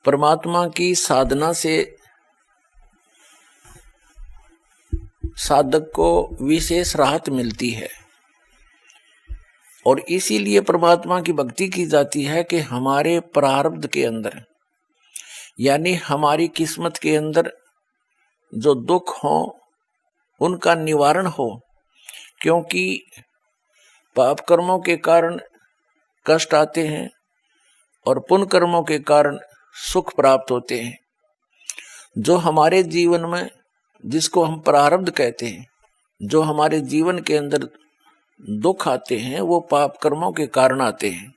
परमात्मा की साधना से साधक को विशेष राहत मिलती है और इसीलिए परमात्मा की भक्ति की जाती है कि हमारे प्रारब्ध के अंदर यानी हमारी किस्मत के अंदर जो दुख हो उनका निवारण हो, क्योंकि पाप कर्मों के कारण कष्ट आते हैं और पुण्य कर्मों के कारण सुख प्राप्त होते हैं। जो हमारे जीवन में, जिसको हम प्रारब्ध कहते हैं, जो हमारे जीवन के अंदर दुख आते हैं वो पाप कर्मों के कारण आते हैं।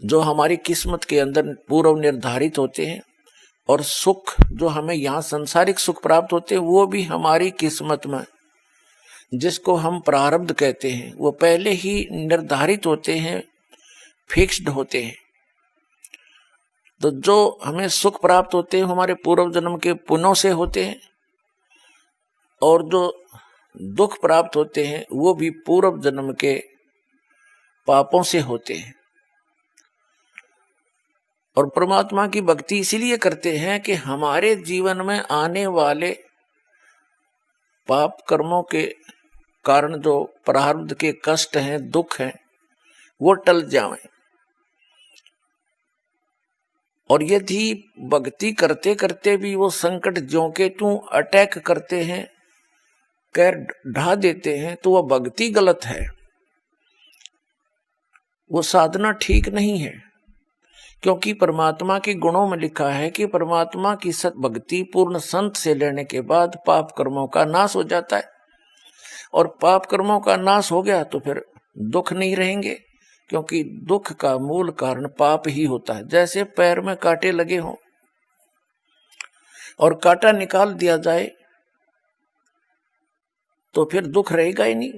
जो हमारी किस्मत के अंदर पूर्व निर्धारित होते हैं और सुख जो हमें यहाँ सांसारिक सुख प्राप्त होते हैं वो भी हमारी किस्मत में, जिसको हम प्रारब्ध कहते हैं, वो पहले ही निर्धारित होते हैं, फिक्स्ड होते हैं। तो जो हमें सुख प्राप्त होते हैं हमारे पूर्व जन्म के पुण्यों से होते हैं और जो दुख प्राप्त होते हैं वो भी पूर्व जन्म के पापों से होते हैं। और परमात्मा की भक्ति इसीलिए करते हैं कि हमारे जीवन में आने वाले पाप कर्मों के कारण जो प्रारब्ध के कष्ट हैं, दुख हैं, वो टल जाएं। और यदि भक्ति करते करते भी वो संकट ज्यों के त्यों अटैक करते हैं, कैर ढा देते हैं, तो वह भक्ति गलत है, वो साधना ठीक नहीं है। क्योंकि परमात्मा के गुणों में लिखा है कि परमात्मा की सत भक्ति पूर्ण संत से लेने के बाद पाप कर्मों का नाश हो जाता है। और पाप कर्मों का नाश हो गया तो फिर दुख नहीं रहेंगे, क्योंकि दुख का मूल कारण पाप ही होता है। जैसे पैर में कांटे लगे हों और कांटा निकाल दिया जाए तो फिर दुख रहेगा ही नहीं।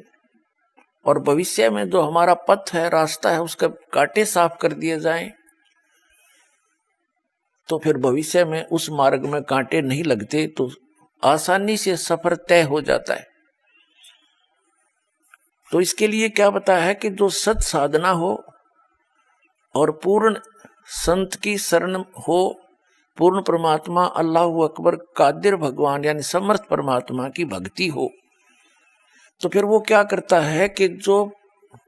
और भविष्य में जो हमारा पथ है, रास्ता है, उसके कांटे साफ कर दिए जाएं तो फिर भविष्य में उस मार्ग में कांटे नहीं लगते, तो आसानी से सफर तय हो जाता है। तो इसके लिए क्या बताया है कि जो सत साधना हो और पूर्ण संत की शरण हो, पूर्ण परमात्मा अल्लाह अकबर कादिर भगवान यानी समर्थ परमात्मा की भक्ति हो, तो फिर वो क्या करता है कि जो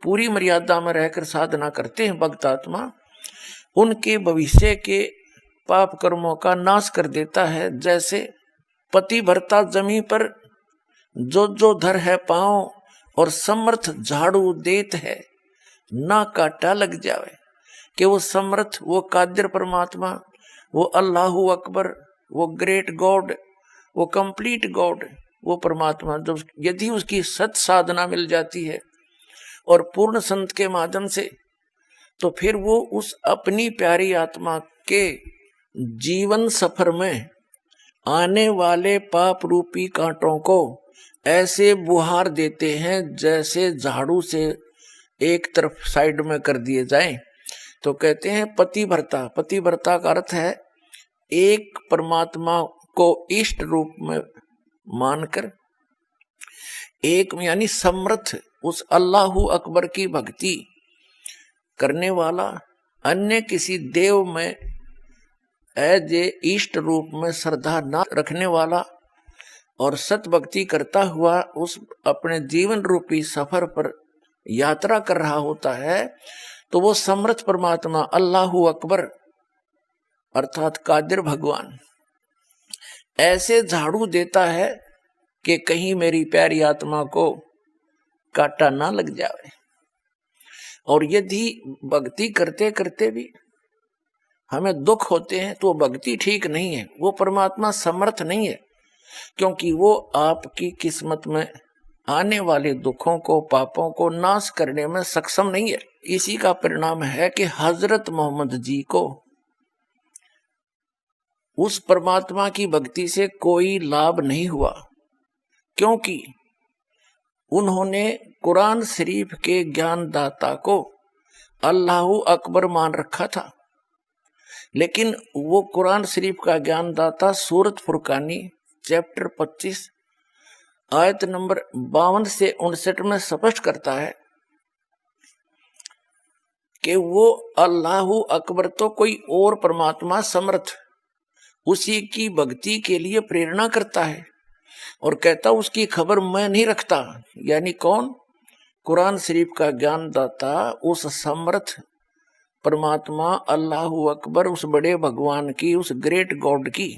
पूरी मर्यादा में रहकर साधना करते हैं भक्त आत्मा, उनके भविष्य के पाप कर्मों का नाश कर देता है। जैसे पति भरता जमीन पर जो जो धर है पांव और समर्थ झाड़ू देत है, ना काटा लग जावे। कि वो समर्थ, वो कादिर परमात्मा, वो अल्लाहु अकबर, वो ग्रेट गॉड, वो कंप्लीट गॉड, वो परमात्मा जब यदि उसकी सत साधना मिल जाती है और पूर्ण संत के माध्यम से, तो फिर वो उस अपनी प्यारी आत्मा के जीवन सफर में आने वाले पाप रूपी कांटों को ऐसे बुहार देते हैं जैसे झाड़ू से एक तरफ साइड में कर दिए जाएं। तो कहते हैं पति भरता। पति भरता का अर्थ है एक परमात्मा को इष्ट रूप में मानकर, एक यानी समर्थ उस अल्लाहु अकबर की भक्ति करने वाला, अन्य किसी देव में एज ए इष्ट रूप में श्रद्धा न रखने वाला और सत भक्ति करता हुआ उस अपने जीवन रूपी सफर पर यात्रा कर रहा होता है, तो वो समर्थ परमात्मा अल्लाहु अकबर अर्थात कादिर भगवान ऐसे झाड़ू देता है कि कहीं मेरी प्यारी आत्मा को कांटा ना लग जाए। और यदि भक्ति करते करते भी हमें दुख होते हैं तो भक्ति ठीक नहीं है, वो परमात्मा समर्थ नहीं है, क्योंकि वो आपकी किस्मत में आने वाले दुखों को, पापों को नाश करने में सक्षम नहीं है। इसी का परिणाम है कि हजरत मोहम्मद जी को उस परमात्मा की भक्ति से कोई लाभ नहीं हुआ, क्योंकि उन्होंने कुरान शरीफ के ज्ञानदाता को अल्लाहु अकबर मान रखा था। लेकिन वो कुरान शरीफ का ज्ञानदाता सूरत फुरकानी चैप्टर 25 आयत नंबर 52 से 59 में स्पष्ट करता है कि वो अल्लाहु अकबर तो कोई और परमात्मा समर्थ उसी की भक्ति के लिए प्रेरणा करता है और कहता उसकी खबर मैं नहीं रखता। यानी कौन? कुरान शरीफ का ज्ञानदाता उस समर्थ परमात्मा अल्लाहु अकबर, उस बड़े भगवान की, उस ग्रेट गॉड की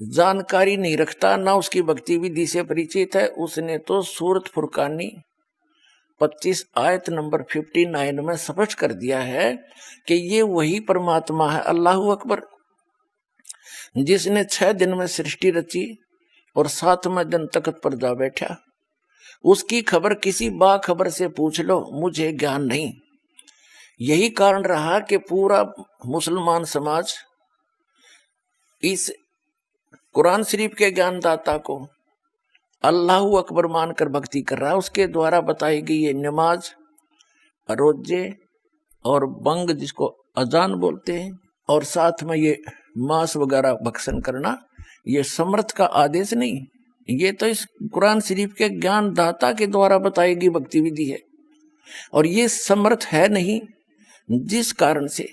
जानकारी नहीं रखता, ना उसकी भक्ति विधि से परिचित है। उसने तो सूरत फुरकानी 25 आयत नंबर 59 में स्पष्ट कर दिया है कि ये वही परमात्मा है अल्लाहु अकबर, जिसने 6 दिन में सृष्टि रची और 7वें दिन तख्त पर जा बैठा। उसकी खबर किसी बाखबर से पूछ लो, मुझे ज्ञान नहीं। यही कारण रहा कि पूरा मुसलमान समाज इस कुरान शरीफ के ज्ञानदाता को अल्लाहु अकबर मानकर भक्ति कर रहा है। उसके द्वारा बताई गई ये नमाज, रोजे और बंग जिसको अजान बोलते हैं, और साथ में ये मांस वगैरह भक्षण करना, ये समर्थ का आदेश नहीं, ये तो इस कुरान शरीफ के ज्ञानदाता के द्वारा बताई गई भक्ति विधि है। और ये समर्थ है नहीं, जिस कारण से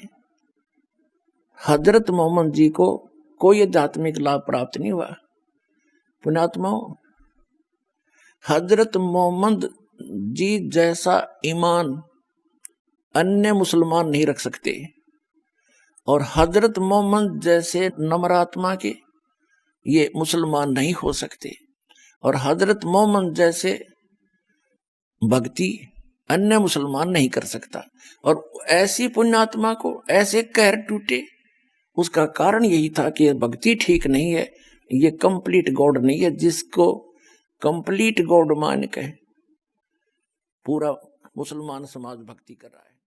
हजरत मोहम्मद जी को कोई आध्यात्मिक लाभ प्राप्त नहीं हुआ। पुण्यात्माओं, हजरत मोहम्मद जी जैसा ईमान अन्य मुसलमान नहीं रख सकते, और हजरत मोहम्मद जैसे नम्रात्मा के ये मुसलमान नहीं हो सकते, और हजरत मोहम्मद जैसे भक्ति अन्य मुसलमान नहीं कर सकता। और ऐसी पुण्यात्मा को ऐसे कहर टूटे, उसका कारण यही था कि भक्ति ठीक नहीं है, ये कंप्लीट गॉड नहीं है, जिसको कंप्लीट गॉड मान के पूरा मुसलमान समाज भक्ति कर रहा है।